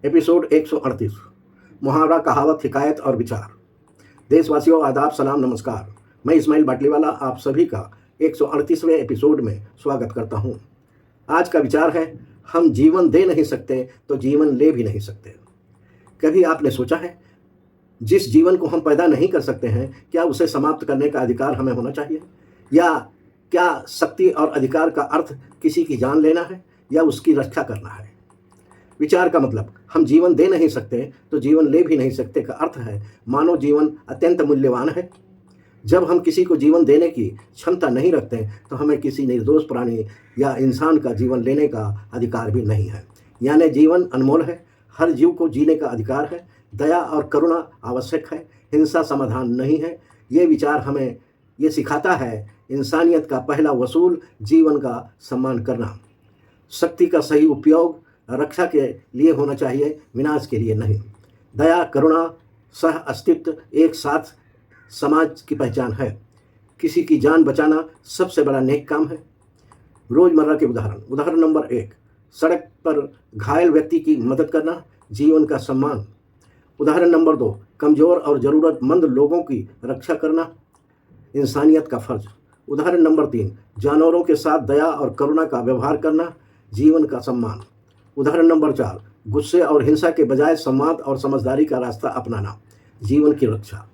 Episode 138 मुहावरा, कहावत, हिकायत और विचार। देशवासियों, आदाब, सलाम, नमस्कार। मैं इस्माइल बाटलीवाला आप सभी का 138वें एपिसोड में स्वागत करता हूं। आज का विचार है, हम जीवन दे नहीं सकते तो जीवन ले भी नहीं सकते। कभी आपने सोचा है, जिस जीवन को हम पैदा नहीं कर सकते हैं, क्या उसे समाप्त करने का अधिकार हमें होना चाहिए? या क्या शक्ति और अधिकार का अर्थ किसी की जान लेना है या उसकी रक्षा करना है? विचार का मतलब, हम जीवन दे नहीं सकते तो जीवन ले भी नहीं सकते का अर्थ है, मानव जीवन अत्यंत मूल्यवान है। जब हम किसी को जीवन देने की क्षमता नहीं रखते तो हमें किसी निर्दोष प्राणी या इंसान का जीवन लेने का अधिकार भी नहीं है। यानी जीवन अनमोल है, हर जीव को जीने का अधिकार है, दया और करुणा आवश्यक है, हिंसा समाधान नहीं है। ये विचार हमें ये सिखाता है, इंसानियत का पहला वसूल जीवन का सम्मान करना। शक्ति का सही उपयोग रक्षा के लिए होना चाहिए, विनाश के लिए नहीं। दया, करुणा, सह अस्तित्व एक साथ समाज की पहचान है। किसी की जान बचाना सबसे बड़ा नेक काम है। रोजमर्रा के उदाहरण नंबर 1, सड़क पर घायल व्यक्ति की मदद करना, जीवन का सम्मान। उदाहरण नंबर 2, कमजोर और ज़रूरतमंद लोगों की रक्षा करना, इंसानियत का फर्ज। उदाहरण नंबर 3, जानवरों के साथ दया और करुणा का व्यवहार करना, जीवन का सम्मान। उदाहरण नंबर 4, गुस्से और हिंसा के बजाय संवाद और समझदारी का रास्ता अपनाना, जीवन की रक्षा।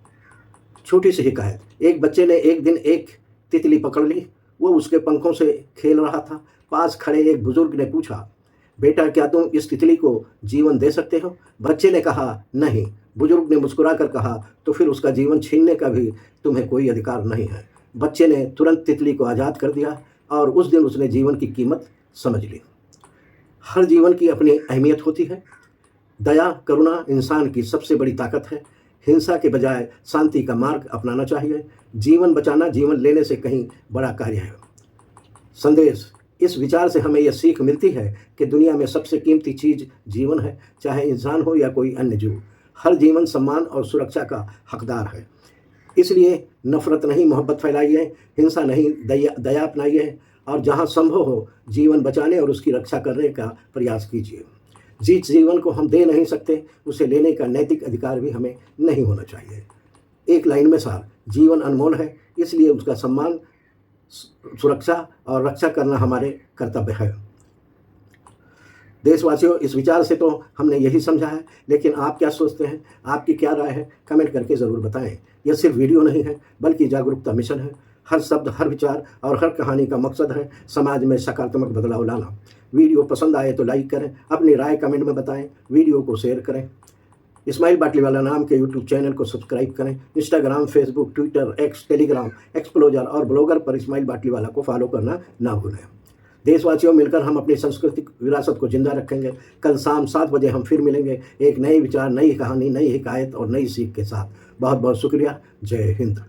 छोटी सी हिकायत, एक बच्चे ने एक दिन एक तितली पकड़ ली। वो उसके पंखों से खेल रहा था। पास खड़े एक बुजुर्ग ने पूछा, बेटा, क्या तुम इस तितली को जीवन दे सकते हो? बच्चे ने कहा, नहीं। बुजुर्ग ने मुस्कुरा कर कहा, तो फिर उसका जीवन छीनने का भी तुम्हें कोई अधिकार नहीं है। बच्चे ने तुरंत तितली को आज़ाद कर दिया और उस दिन उसने जीवन की कीमत समझ ली। हर जीवन की अपनी अहमियत होती है। दया, करुणा इंसान की सबसे बड़ी ताकत है। हिंसा के बजाय शांति का मार्ग अपनाना चाहिए। जीवन बचाना जीवन लेने से कहीं बड़ा कार्य है। संदेश, इस विचार से हमें यह सीख मिलती है कि दुनिया में सबसे कीमती चीज़ जीवन है, चाहे इंसान हो या कोई अन्य जीव। हर जीवन सम्मान और सुरक्षा का हकदार है। इसलिए नफरत नहीं, मोहब्बत फैलाइए, हिंसा नहीं, दया अपनाइए और जहाँ संभव हो जीवन बचाने और उसकी रक्षा करने का प्रयास कीजिए। जिस जीवन को हम दे नहीं सकते, उसे लेने का नैतिक अधिकार भी हमें नहीं होना चाहिए। एक लाइन में सार, जीवन अनमोल है, इसलिए उसका सम्मान, सुरक्षा और रक्षा करना हमारे कर्तव्य है। देशवासियों, इस विचार से तो हमने यही समझा है, लेकिन आप क्या सोचते हैं? आपकी क्या राय है? कमेंट करके ज़रूर बताएं। यह सिर्फ वीडियो नहीं है, बल्कि जागरूकता मिशन है। हर शब्द, हर विचार और हर कहानी का मकसद है समाज में सकारात्मक बदलाव लाना। वीडियो पसंद आए तो लाइक करें, अपनी राय कमेंट में बताएं, वीडियो को शेयर करें। इस्माइल बाटलीवाला नाम के यूट्यूब चैनल को सब्सक्राइब करें। Instagram, Facebook, Twitter, x, Telegram, एक्सप्लोजर और ब्लॉगर पर इस्माइल बाटलीवाला को फॉलो करना ना भूलें। देशवासियों, मिलकर हम अपनी सांस्कृतिक विरासत को जिंदा रखेंगे। कल शाम 7 बजे हम फिर मिलेंगे, एक नए विचार, नई कहानी, नई हिकायत और नई सीख के साथ। बहुत बहुत शुक्रिया। जय हिंद।